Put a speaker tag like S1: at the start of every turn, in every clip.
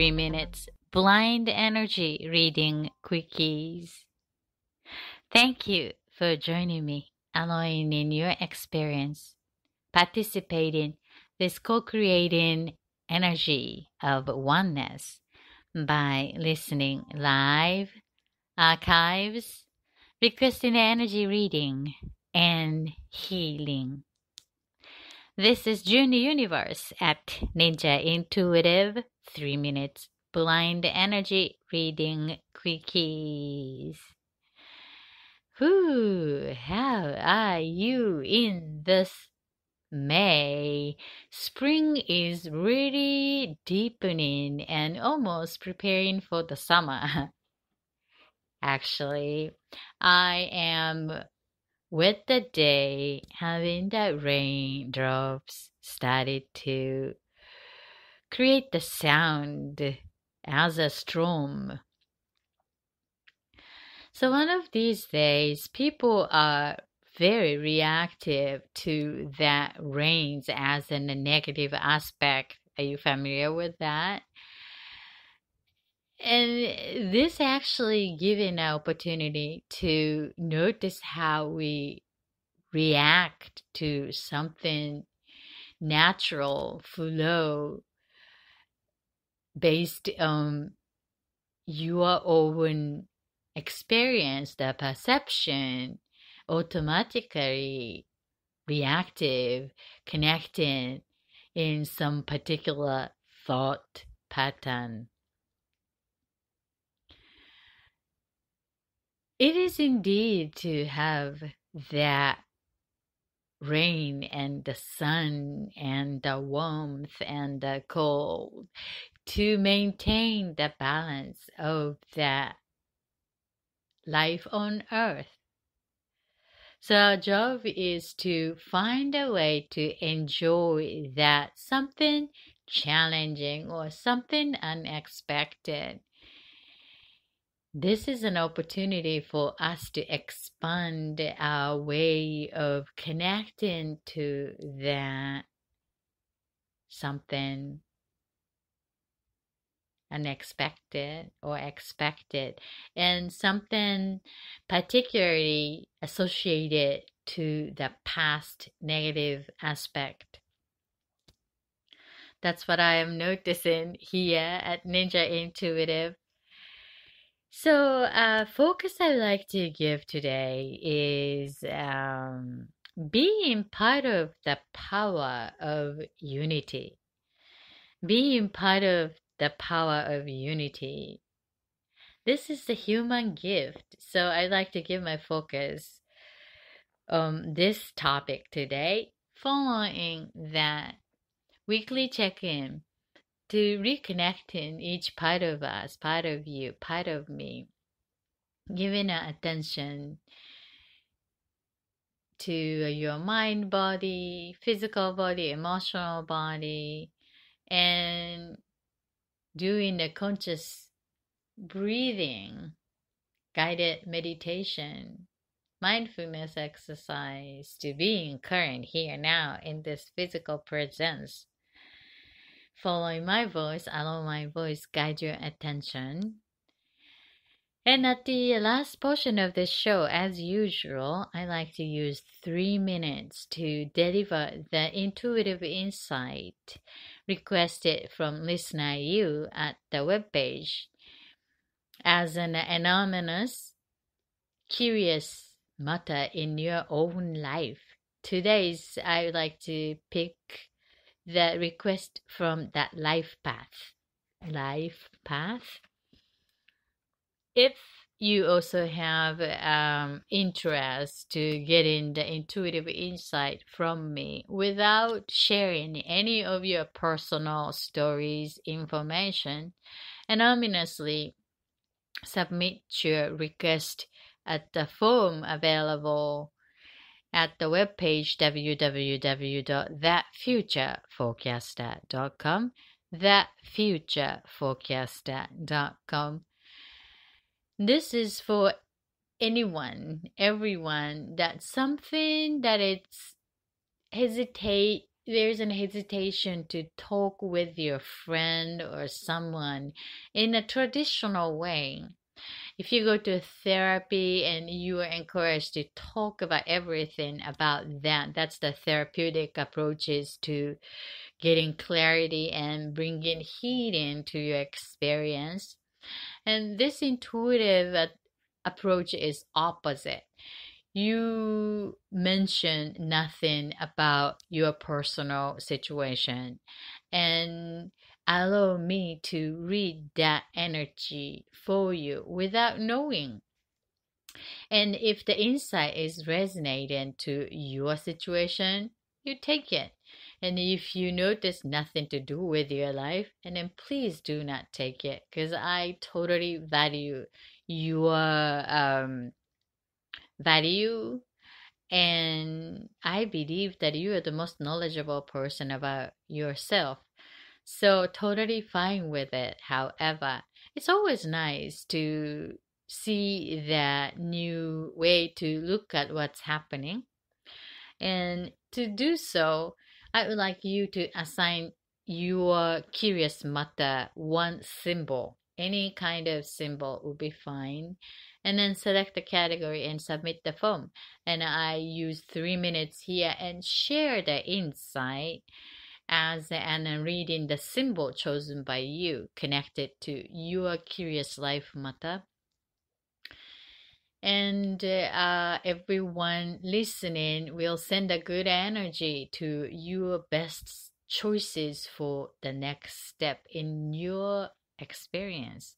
S1: 3 minutes blind energy reading quickies. Thank you for joining me, allowing in your experience, participating this co-creating energy of oneness by listening live, archives, requesting energy reading, and healing. This is June Universe at Ninja Intuitive 3 minutes blind energy reading quickies. How are you in this May? Spring is really deepening and almost preparing for the summer. Actually, I am with the day having the raindrops started to create the sound as a storm. So one of these days, people are very reactive to that rains as a negative aspect. Are you familiar with that? And this actually given an opportunity to notice how we react to something natural flow based on your own experience, the perception, automatically reactive, connecting in some particular thought pattern. It is indeed to have that rain and the sun and the warmth and the cold to maintain the balance of that life on earth. So our job is to find a way to enjoy that something challenging or something unexpected. This is an opportunity for us to expand our way of connecting to that something unexpected or expected, and something particularly associated to the past negative aspect. That's what I am noticing here at Ninja Intuitive. So, focus I like to give today is being part of the power of unity. Being part of the power of unity. This is the human gift. So I like to give my focus on this topic today, following that weekly check-in to reconnecting each part of us, part of you, part of me, giving attention to your mind, body, physical body, emotional body, and doing the conscious breathing, guided meditation, mindfulness exercise to being current here now in this physical presence. Following my voice, allow my voice guide your attention. And at the last portion of this show, as usual, I like to use 3 minutes to deliver the intuitive insight requested from listener you at the webpage as an anonymous, curious matter in your own life. Today's, I would like to pick the request from that life path. Life path. If you also have interest to getting the intuitive insight from me without sharing any of your personal stories, information, anonymously submit your request at the form available at the webpage www.thatfutureforecaster.com, thatfutureforecaster.com. This is for anyone, everyone, that something that it's hesitate there's an hesitation to talk with your friend or someone in a traditional way, if you go to therapy and you are encouraged to talk about everything about that, that's the therapeutic approaches to getting clarity and bringing healing to your experience. And this intuitive approach is opposite. You mention nothing about your personal situation and allow me to read that energy for you without knowing. And if the insight is resonating to your situation, you take it. And if you notice nothing to do with your life, and then please do not take it, because I totally value your value, and I believe that you are the most knowledgeable person about yourself. So totally fine with it. However, it's always nice to see that new way to look at what's happening. And to do so, I would like you to assign your curious matter one symbol. Any kind of symbol will be fine. And then select the category and submit the form. And I use 3 minutes here and share the insight as and reading the symbol chosen by you connected to your curious life matter. And everyone listening will send a good energy to your best choices for the next step in your experience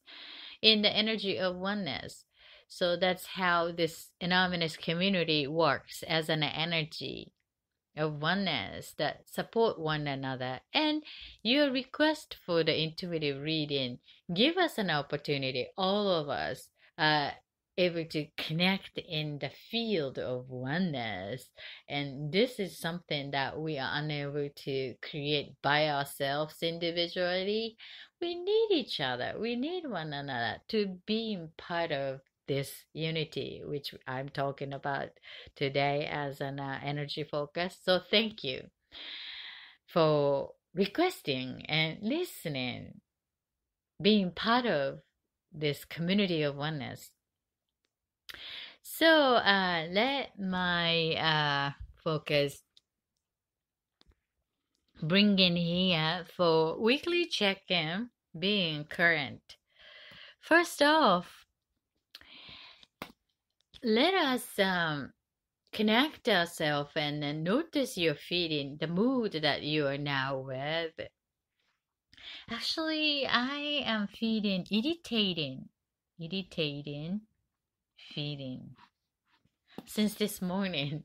S1: in the energy of oneness. So that's how this anonymous community works as an energy of oneness that support one another. And your request for the intuitive reading give us an opportunity, all of us able to connect in the field of oneness. And this is something that we are unable to create by ourselves individually. We need each other, we need one another to be part of this unity which I'm talking about today as an energy focus. So thank you for requesting and listening, being part of this community of oneness. So let my focus bring in here for weekly check-in, being current. First off, let us connect ourselves and notice your feeling, the mood that you are now with. Actually, I am feeling irritating feeling since this morning.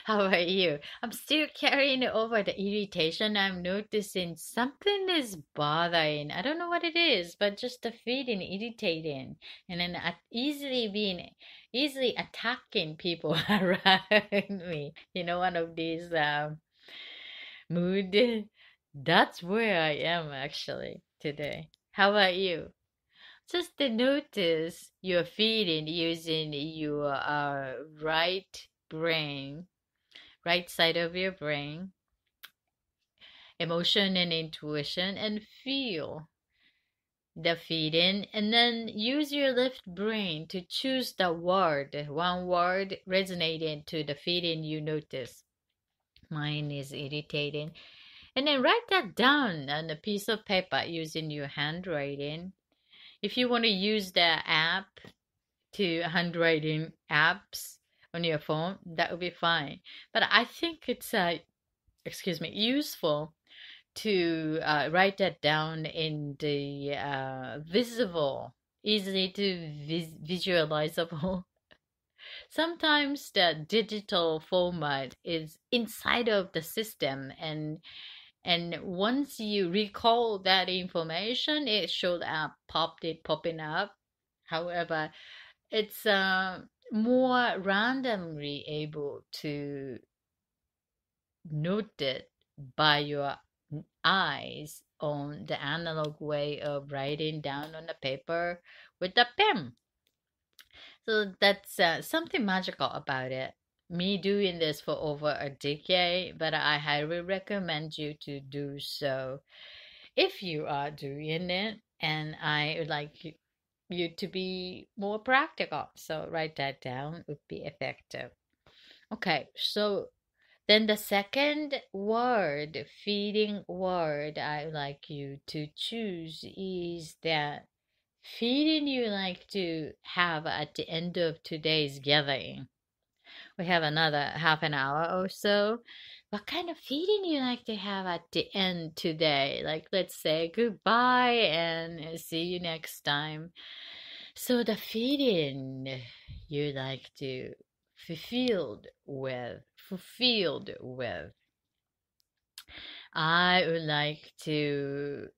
S1: How about you? I'm still carrying over the irritation. I'm noticing something is bothering. I don't know what it is, but just the feeling irritating, and then easily attacking people around me. You know, one of these mood. That's where I am actually today. How about you? Just to notice your feeling using your right side of your brain, emotion and intuition, and feel the feeling, and then use your left brain to choose the one word resonating to the feeling you notice. Mine is irritating. And then write that down on a piece of paper using your handwriting. If you want to use the app to handwriting apps on your phone, that would be fine. But I think it's useful to write that down in the visible, easily to visualizable. Sometimes the digital format is inside of the system, and once you recall that information, it should up popping up. However, it's more randomly able to note it by your eyes on the analog way of writing down on the paper with the pen. So that's something magical about it. me doing this for over a decade, but I highly recommend you to do so if you are doing it. And I would like you to be more practical. So write that down would be effective. Okay, so then the second word, feeding word I would like you to choose is that feeding you like to have at the end of today's gathering. We have another half an hour or so. What kind of feeding you like to have at the end today? Like, let's say goodbye and see you next time. So the feeling you like to fulfilled with. I would like to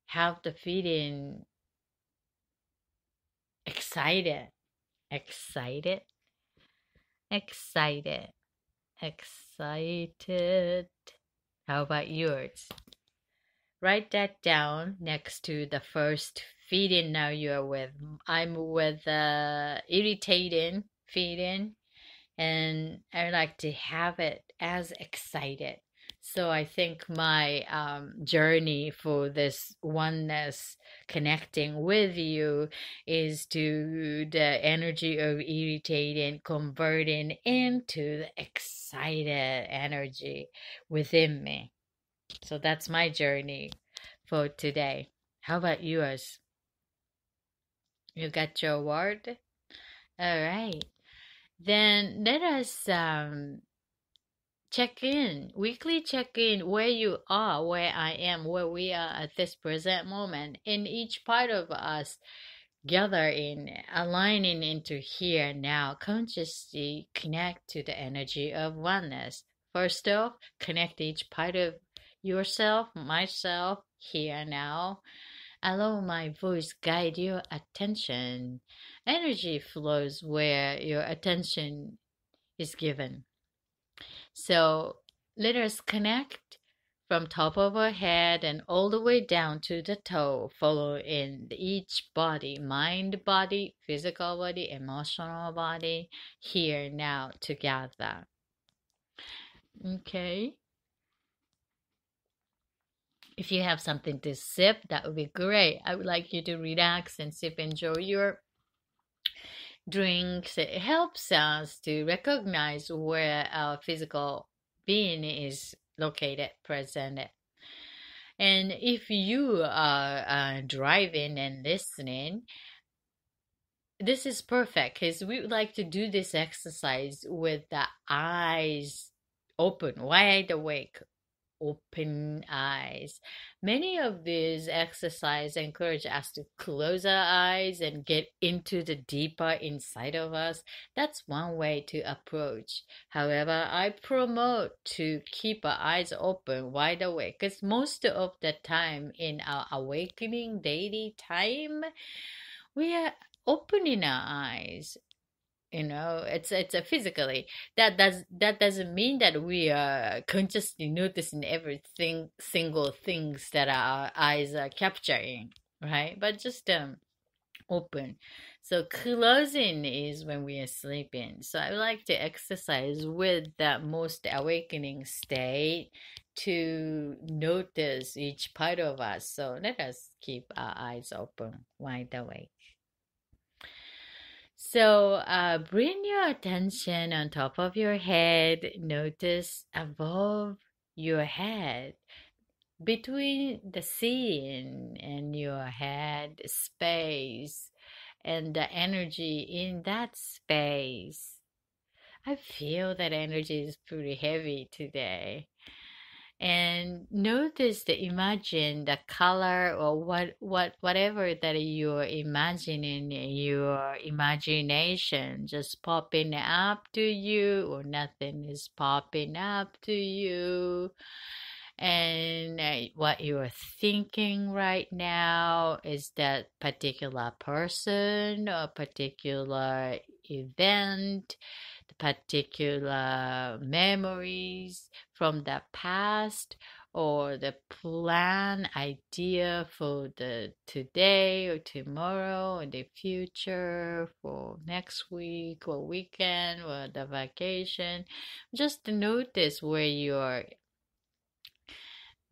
S1: have the feeling excited, excited, excited, excited. How about yours? Write that down next to the first feeling now you're with. I'm with irritating feeling, and I like to have it as excited. So I think my journey for this oneness connecting with you is to the energy of irritating converting into the excited energy within me. So that's my journey for today. How about yours? You got your word? All right. Then let us weekly check in where you are, where I am, where we are at this present moment. In each part of us gather in, aligning into here now, consciously connect to the energy of oneness. First off, connect each part of yourself, myself, here now. Allow my voice guide your attention. Energy flows where your attention is given. So let us connect from top of our head and all the way down to the toe, follow in each body, mind body, physical body, emotional body, here now together. Okay. If you have something to sip, that would be great. I would like you to relax and sip, enjoy your drinks. It helps us to recognize where our physical being is located, present. And if you are driving and listening, this is perfect because we would like to do this exercise with the eyes open, wide awake, open eyes. Many of these exercises encourage us to close our eyes and get into the deeper inside of us. That's one way to approach. However, I promote to keep our eyes open, wide awake, because most of the time in our awakening daily time, we are opening our eyes. It's a physically, that doesn't mean that we are consciously noticing everything single things that our eyes are capturing, right? But just open. So closing is when we are sleeping. So I like to exercise with that most awakening state to notice each part of us. So let us keep our eyes open, wide awake. So bring your attention on top of your head. Notice above your head, between the ceiling and your head space, and the energy in that space. I feel that energy is pretty heavy today. And notice imagine the color or whatever that you're imagining, your imagination just popping up to you, or nothing is popping up to you. And what you're thinking right now is that particular person or particular event, the particular memories from the past, or the plan idea for the today or tomorrow or the future for next week or weekend or the vacation. Just notice where your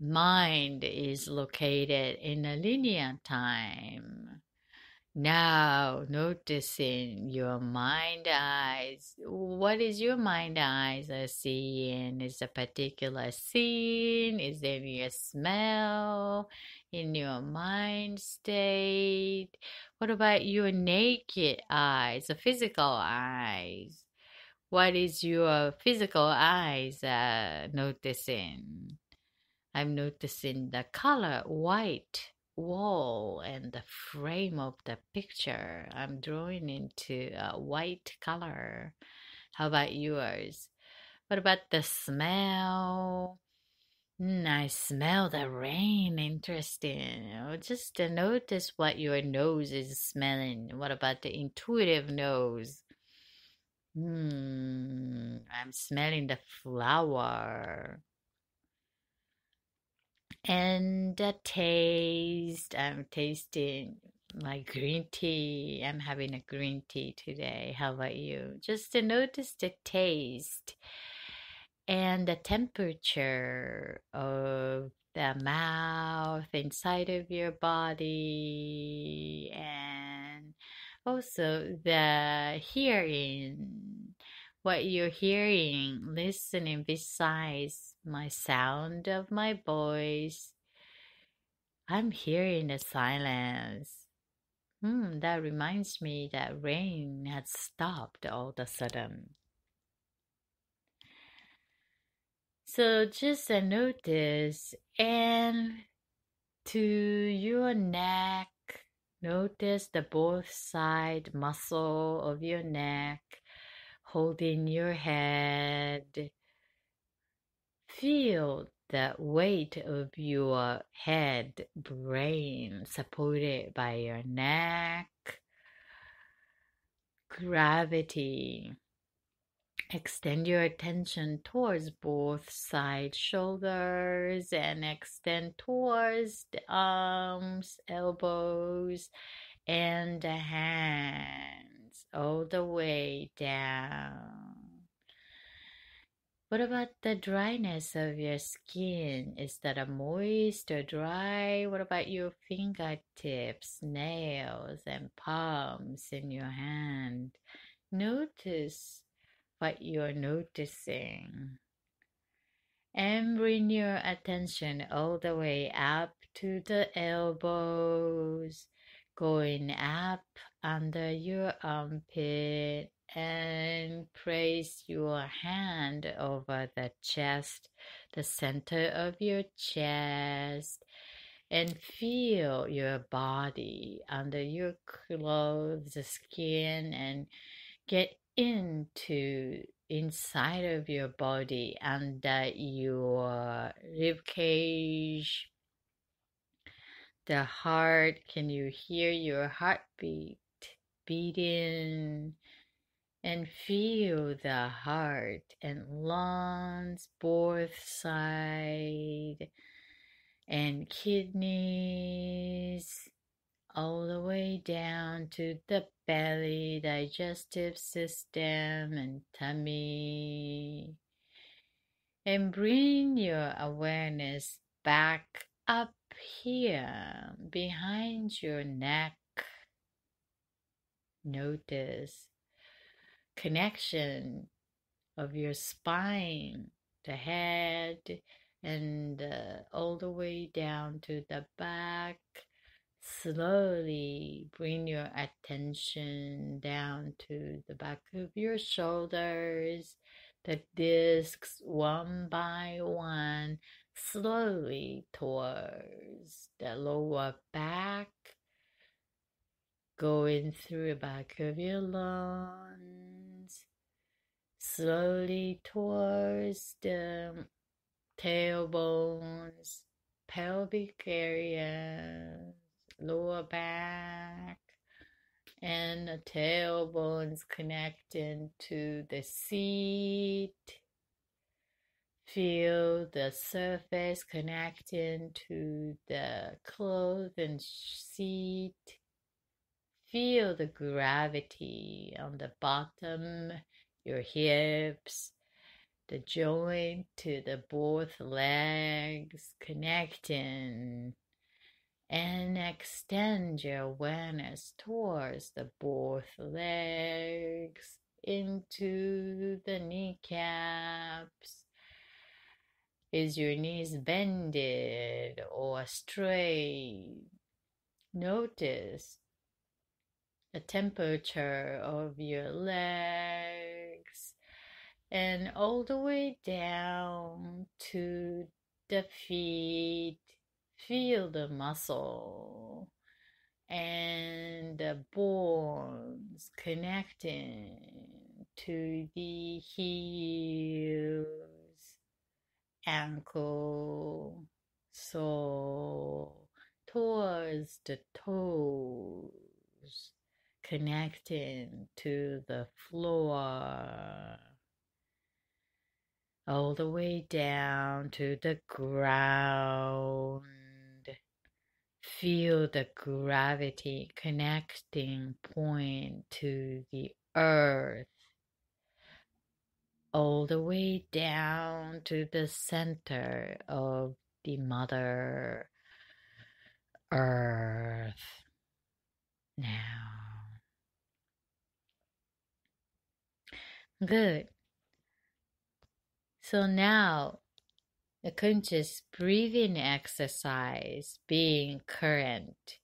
S1: mind is located in a linear time. Now, noticing your mind eyes. What is your mind eyes are seeing? Is a particular scene? Is there a smell in your mind state? What about your naked eyes, the physical eyes? What is your physical eyes noticing? I'm noticing the color white wall and the frame of the picture. I'm drawing into a white color. How about yours? What about the smell? I smell the rain. Interesting. Just to notice what your nose is smelling. What about the intuitive nose? I'm smelling the flower. And the taste, I'm tasting my green tea. I'm having a green tea today. How about you? Just to notice the taste and the temperature of the mouth inside of your body, and also the hearing, what you're hearing, listening besides my sound of my voice. I'm hearing the silence. That reminds me that rain had stopped all of a sudden. So just a notice, and to your neck, notice the both side muscle of your neck holding your head. Feel the weight of your head, brain supported by your neck. Gravity. Extend your attention towards both side shoulders and extend towards the arms, elbows, and the hands all the way down. What about the dryness of your skin? Is that a moist or dry? What about your fingertips, nails, and palms in your hand? Notice what you're noticing. And bring your attention all the way up to the elbows, going up under your armpit, and place your hand over the chest, the center of your chest, and feel your body under your clothes, the skin, and get into inside of your body, under your rib cage, the heart. Can you hear your heartbeat beating? And feel the heart and lungs, both side, and kidneys, all the way down to the belly, digestive system, and tummy. And bring your awareness back up here behind your neck. Notice connection of your spine, the head, and all the way down to the back. Slowly bring your attention down to the back of your shoulders, the discs one by one, slowly towards the lower back, going through the back of your lungs, slowly towards the tailbones, pelvic area, lower back, and the tailbones connecting to the seat. Feel the surface connecting to the cloth and seat. Feel the gravity on the bottom, your hips, the joint to the both legs connecting, and extend your awareness towards the both legs into the kneecaps. Is your knees bended or straight? Notice the temperature of your legs and all the way down to the feet. Feel the muscle and the bones connecting to the heels, ankle, sole, towards the toes, connecting to the floor, all the way down to the ground. Feel the gravity connecting point to the earth, all the way down to the center of the Mother Earth. Now, good. So now, the conscious breathing exercise being current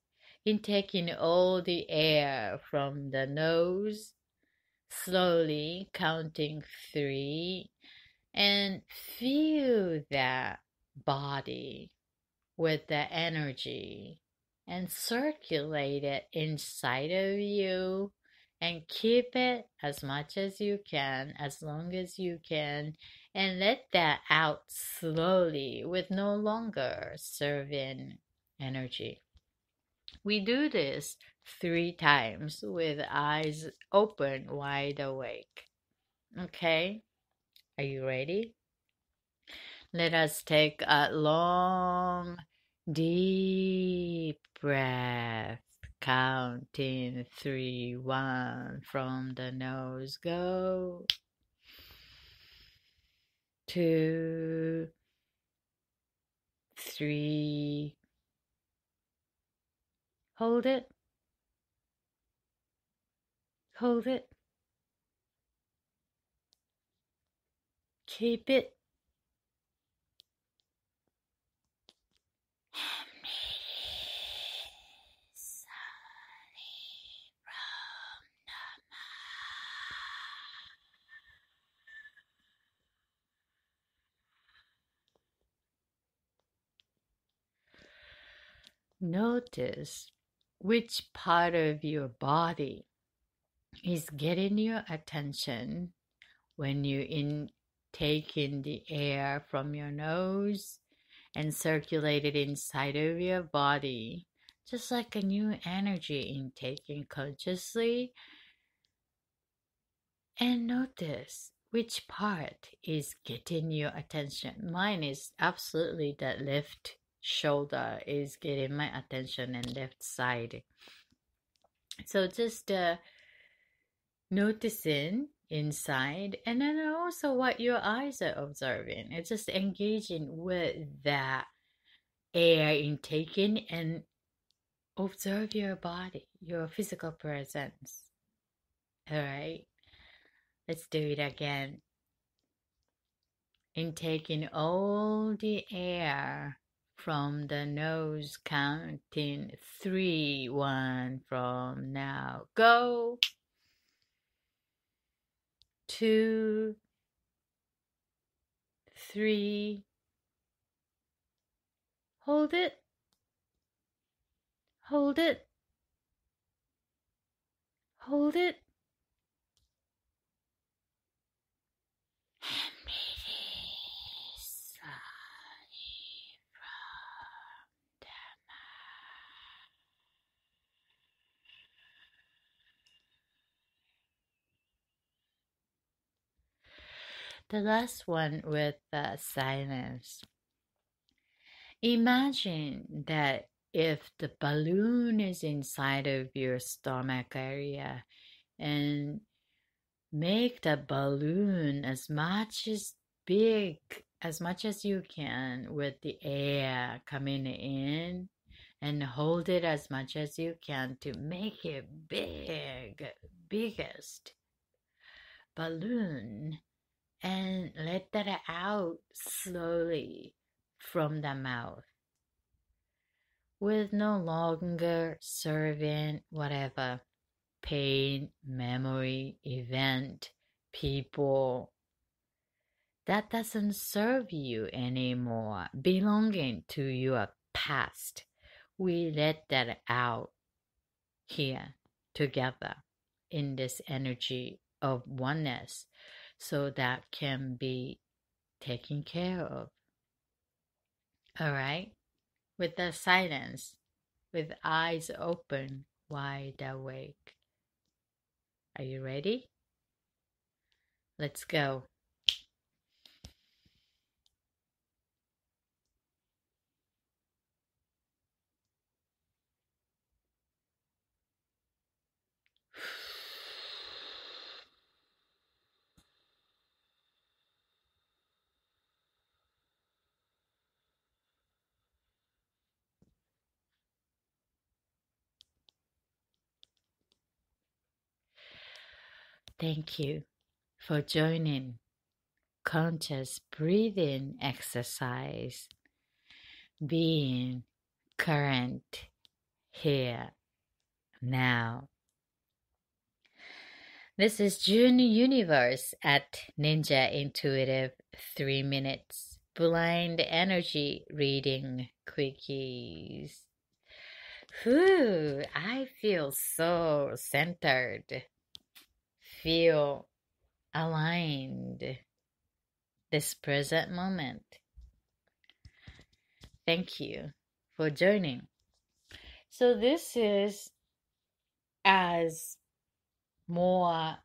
S1: in taking all the air from the nose, slowly counting 3, and feel that body with the energy and circulate it inside of you and keep it as much as you can, as long as you can, and let that out slowly with no longer serving energy. We do this 3 times with eyes open, wide awake. Okay? Are you ready? Let us take a long, deep breath. Counting 3, 1 from the nose. Go. 2, 3. Hold it. Hold it. Keep it. Notice which part of your body is getting your attention when you take in the air from your nose and circulate it inside of your body, just like a new energy intaking consciously. And notice which part is getting your attention. Mine is absolutely that left shoulder is getting my attention and left side. So just noticing inside, and then also what your eyes are observing. It's just engaging with that air intaking and observe your body, your physical presence. All right, let's do it again. Intaking all the air from the nose, counting 3, 1 from now. Go. 2, 3. Hold it. Hold it. Hold it. And release slowly from the mouth. The last one with silence. Imagine that if the balloon is inside of your stomach area, and make the balloon big as much as you can with the air coming in, and hold it as much as you can to make it biggest balloon, and let that out slowly from the mouth, with no longer serving whatever pain, memory, event, people that doesn't serve you anymore, belonging to your past. We let that out here together in this energy of oneness, so that can be taken care of. All right? With the silence, with eyes open, wide awake. Are you ready? Let's go. Thank you for joining conscious breathing exercise, being current here now. This is June Universe at Ninja Intuitive 3 minutes blind energy reading quickies. I feel so centered, feel aligned this present moment. Thank you for joining. So this is as more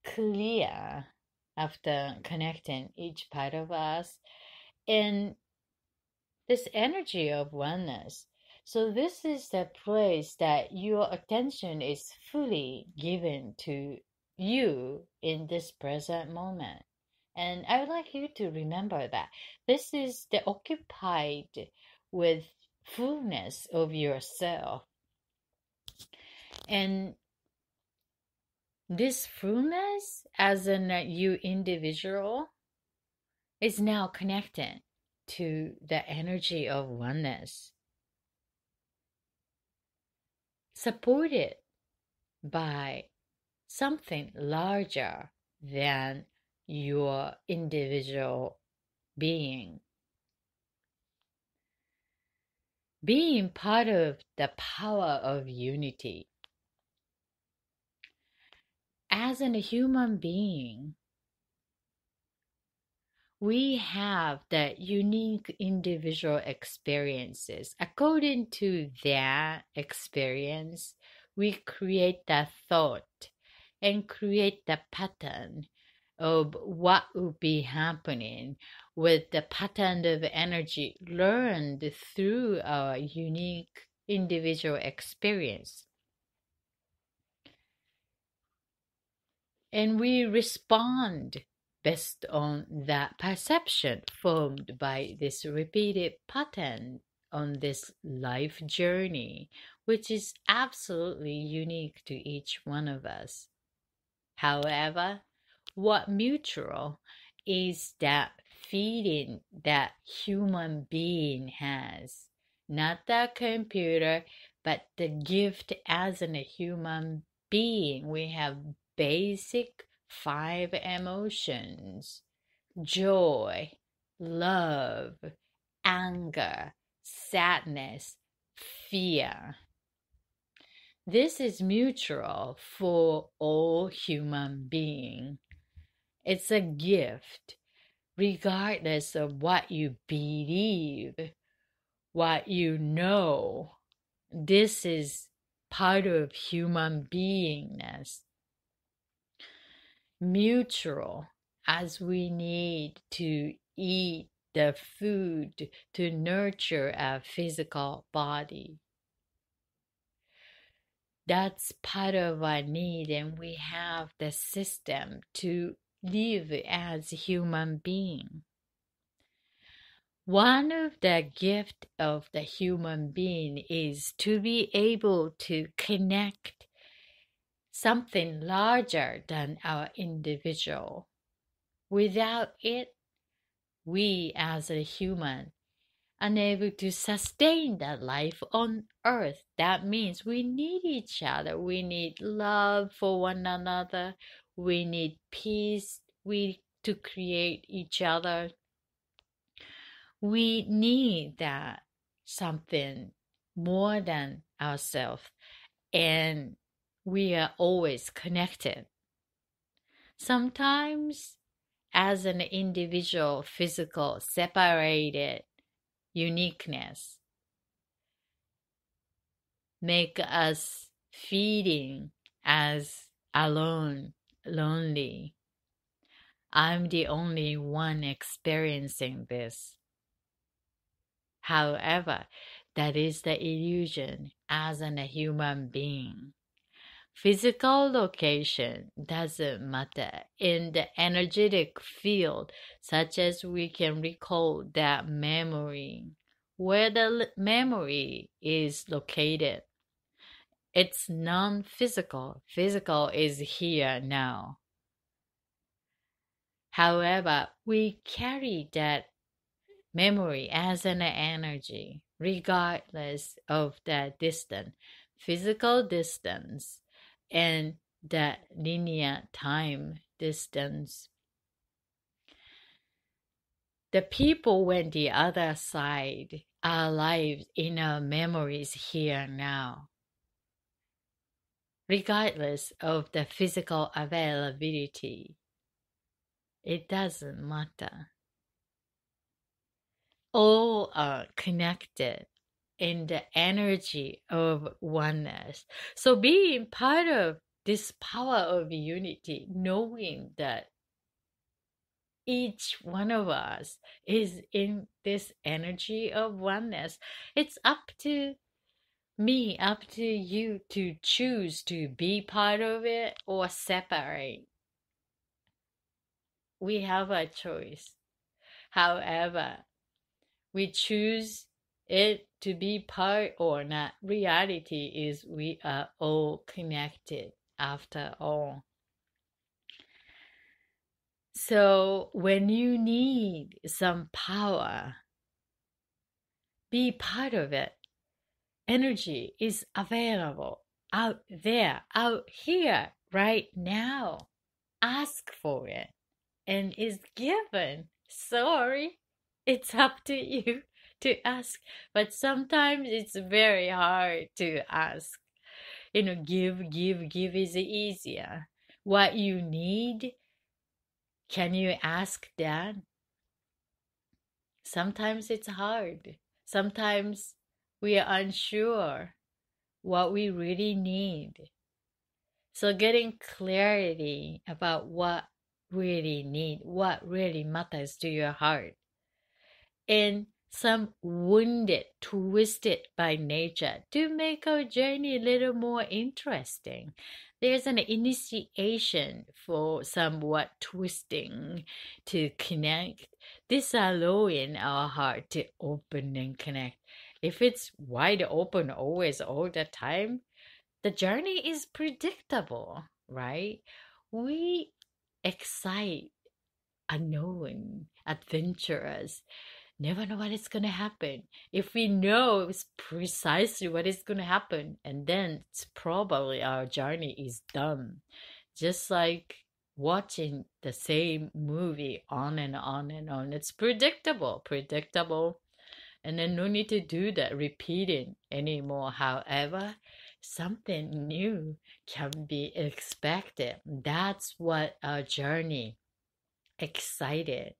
S1: clear after connecting each part of us in this energy of oneness. So this is the place that your attention is fully given to you in this present moment. And I would like you to remember that this is the occupied with fullness of yourself. And this fullness as an you individual is now connected to the energy of oneness, supported by something larger than your individual being. Being part of the power of unity. As a human being, we have the unique individual experiences. According to that experience, we create the thought and create the pattern of what would be happening with the pattern of energy learned through our unique individual experience. And we respond based on that perception formed by this repeated pattern on this life journey, which is absolutely unique to each one of us. However, what mutual is that feeling that human being has, not the computer, but the gift as a human being. We have basic 5 emotions: joy, love, anger, sadness, fear. This is mutual for all human beings. It's a gift, regardless of what you believe, what you know. This is part of human beingness. mutual as we need to eat the food to nurture our physical body. That's part of our need, and we have the system to live as human being. One of the gift of the human being is to be able to connect something larger than our individual. Without it, we as a human unable to sustain that life on earth. That means we need each other. We need love for one another. We need peace. We to create each other. We need that something more than ourselves. And we are always connected. Sometimes as an individual, physical, separated uniqueness make us feeling as alone, lonely. I'm the only one experiencing this. However, that is the illusion as a human being. Physical location doesn't matter. In the energetic field, such as we can recall that memory, where the memory is located, it's non-physical. Physical is here now. However, we carry that memory as an energy, regardless of the distance, physical distance, and the linear time distance. The people went the other side, our lives in our memories here now. Regardless of the physical availability, it doesn't matter. All are connected in the energy of oneness. So being part of this power of unity, knowing that each one of us is in this energy of oneness, it's up to me, up to you to choose to be part of it or separate. We have a choice. However, we choose it to be part or not. Reality is we are all connected after all. So when you need some power, be part of it. Energy is available out there, out here, right now. Ask for it and is given. Sorry, it's up to you to ask. But sometimes it's very hard to ask. Give is easier. What you need, can you ask that? Sometimes it's hard. Sometimes we are unsure what we really need. So getting clarity about what really need, what really matters to your heart. And some wounded, twisted by nature to make our journey a little more interesting. There's an initiation for somewhat twisting to connect, disallowing our heart to open and connect. If it's wide open always, all the time, the journey is predictable, right? We excite unknown, adventurous, never know what is going to happen. If we know it's precisely what is going to happen, and then it's probably our journey is done. Just like watching the same movie on and on and on. It's predictable, and then no need to do that repeating anymore. However, something new can be expected. That's what our journey excited.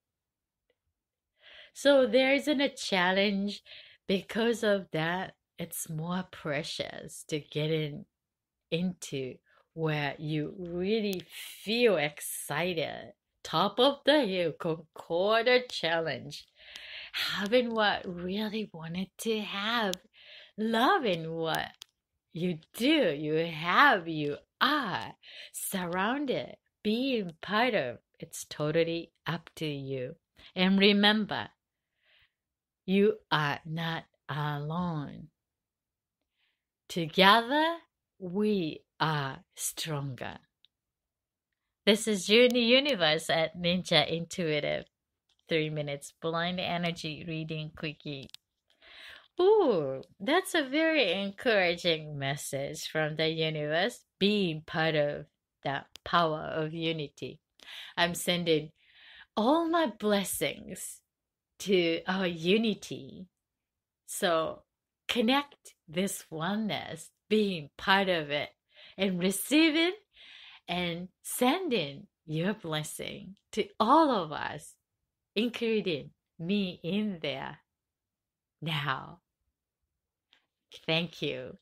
S1: So there isn't a challenge because of that. It's more precious to get into where you really feel excited. Top of the hill, Concorder Challenge. Having what really wanted to have. Loving what you do, you have, you are. Surrounded, being part of. It's totally up to you. And remember, you are not alone. Together, we are stronger. This is Juni Universe at Ninja Intuitive. 3 minutes blind energy reading quickie. Ooh, that's a very encouraging message from the universe, being part of the power of unity. I'm sending all my blessings to our unity. So connect this oneness, being part of it, and receiving and sending your blessing to all of us, including me in there now. Thank you.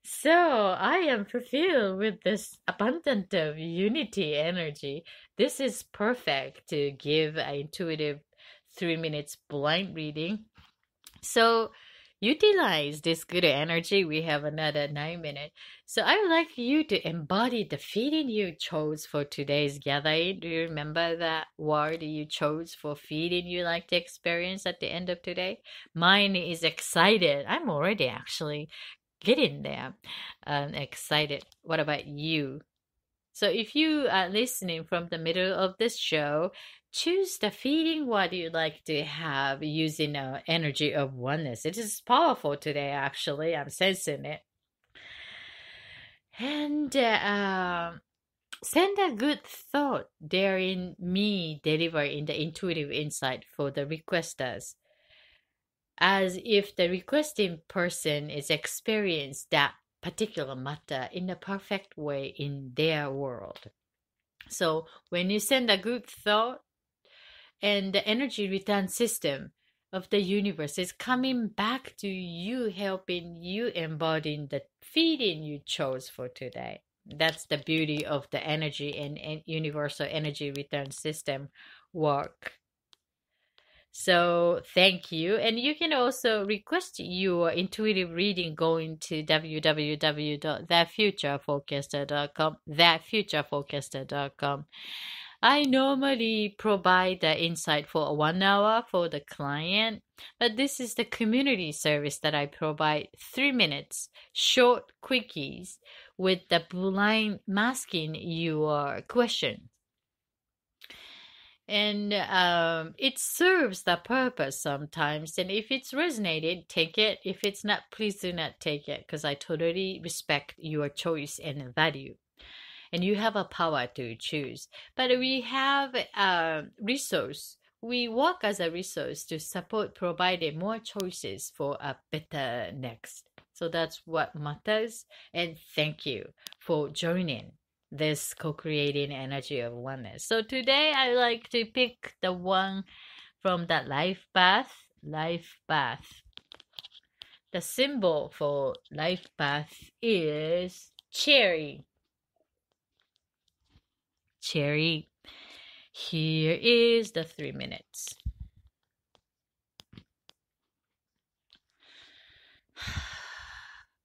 S1: So I am fulfilled with this abundant of unity energy. This is perfect to give an intuitive 3 minutes blind reading. So utilize this good energy. We have another 9 minutes. So I would like you to embody the feeling you chose for today's gathering. Do you remember that word you chose for feeling you like to experience at the end of today? Mine is excited. I'm already actually getting there. Excited. What about you? So if you are listening from the middle of this show, choose the feeling what you like to have using energy of oneness. It is powerful today, actually. I'm sensing it. And send a good thought daring me delivering the intuitive insight for the requesters, as if the requesting person is experienced that particular matter in a perfect way in their world. So when you send a good thought, and the energy return system of the universe is coming back to you, helping you embodying the feeling you chose for today. That's the beauty of the energy and universal energy return system work. So thank you. And you can also request your intuitive reading going to www.thatfutureforecaster.com, thatfutureforecaster.com. I normally provide the insight for 1 hour for the client, but this is the community service that I provide 3 minutes, short quickies with the blind masking your question. And it serves the purpose sometimes. And if it's resonated, take it. If it's not, please do not take it, because I totally respect your choice and value. And you have a power to choose. But we have a resource. We work as a resource to support providing more choices for a better next. So that's what matters. And thank you for joining this co-creating energy of oneness. So today I like to pick the one from that life path. Life path. The symbol for life path is cherry. Cherry. Here is the 3 minutes.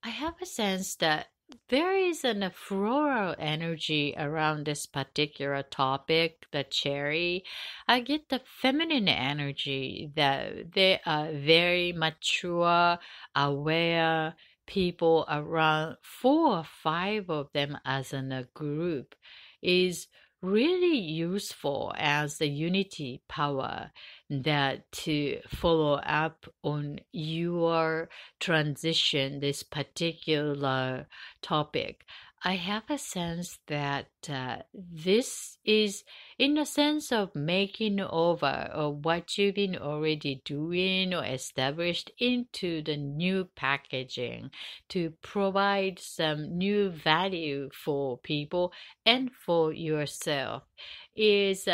S1: I have a sense that there is a floral energy around this particular topic, the cherry. I get the feminine energy that they are very mature, aware people, around 4 or 5 of them as in a group, is really useful as the unity power that to follow up on your transition, this particular topic. I have a sense that this is in a sense of making over of what you've been already doing or established into the new packaging to provide some new value for people and for yourself. Is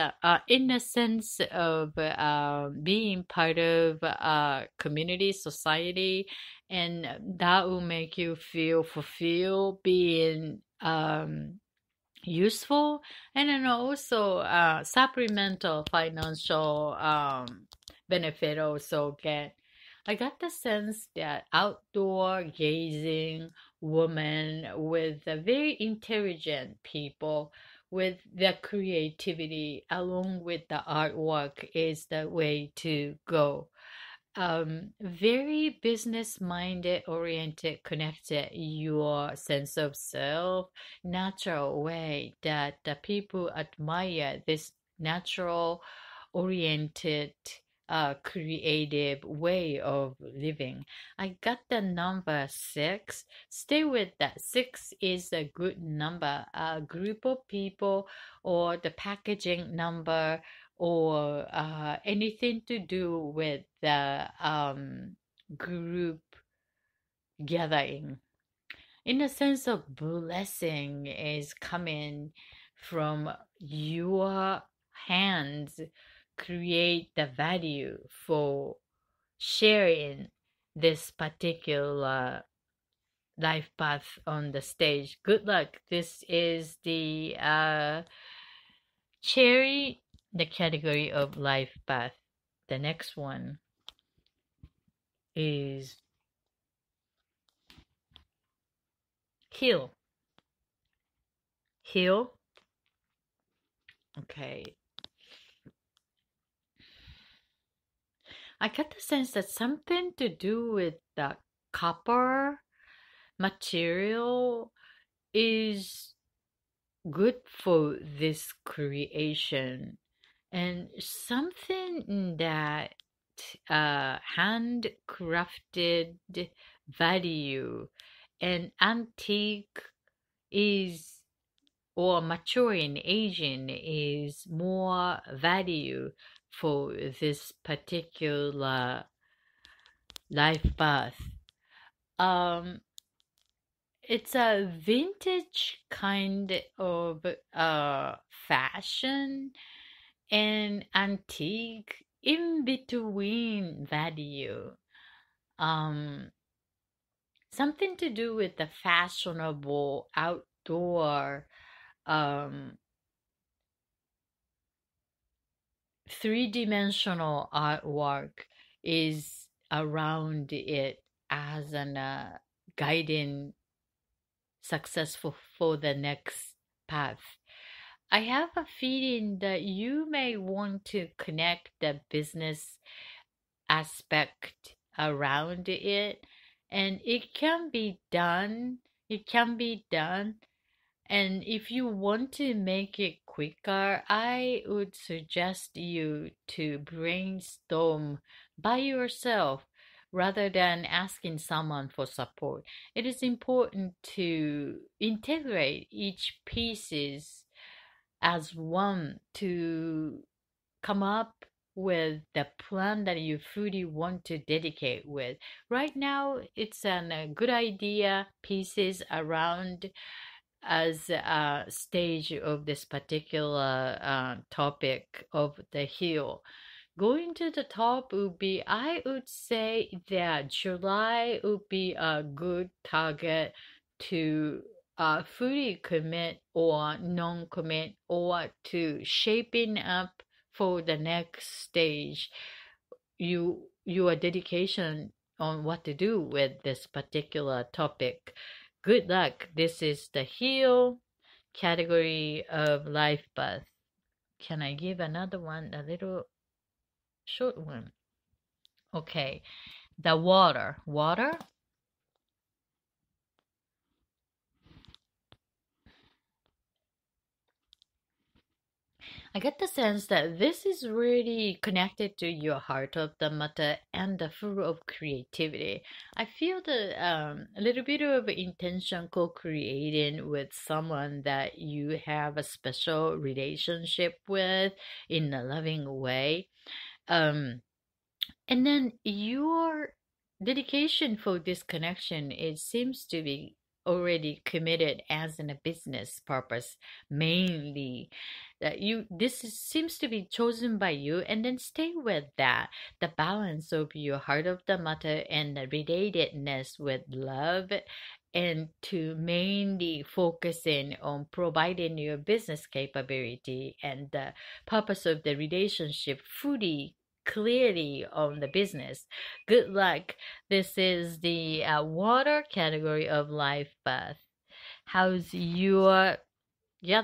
S1: in a sense of being part of a community, society, and that will make you feel fulfilled, being um, useful, and then also supplemental financial benefit also get. I got the sense that outdoor gazing woman with a very intelligent people with the creativity along with the artwork is the way to go. Very business minded, oriented, connected your sense of self, natural way that the people admire this natural, oriented, creative way of living. I got the number six. Stay with that. Six is a good number. A group of people or the packaging number or anything to do with the group gathering. In a sense of blessing is coming from your hands, create the value for sharing this particular life path on the stage. Good luck. This is the cherry, the category of life path. The next one is heal. Heal. Okay. I get the sense that something to do with the copper material is good for this creation and something that handcrafted value and antique is or maturing aging is more value for this particular life path. Um, it's a vintage kind of fashion and antique in between value. Um, Something to do with the fashionable outdoor um, three-dimensional artwork is around it as an guiding successful for the next path. I have a feeling that you may want to connect the business aspect around it, and it can be done. It can be done. And if you want to make it quicker, I would suggest you to brainstorm by yourself rather than asking someone for support. It is important to integrate each pieces as one to come up with the plan that you fully want to dedicate with. Right now, it's a good idea pieces around as a stage of this particular topic of the hill. Going to the top would be, I would say that July would be a good target to fully commit or non-commit or to shaping up for the next stage. Your dedication on what to do with this particular topic. Good luck. This is the heal category of life path. Can I give another one, a little short one? Okay. The water. Water. I get the sense that this is really connected to your heart of the matter and the full of creativity. I feel the a little bit of intention co-creating with someone that you have a special relationship with in a loving way. Um, and then your dedication for this connection, it seems to be already committed as in a business purpose mainly that you seems to be chosen by you and then stay with that the balance of your heart of the matter and the relatedness with love and to mainly focusing on providing your business capability and the purpose of the relationship fully clearly on the business. Good luck. This is the water category of life path. How's your, yeah,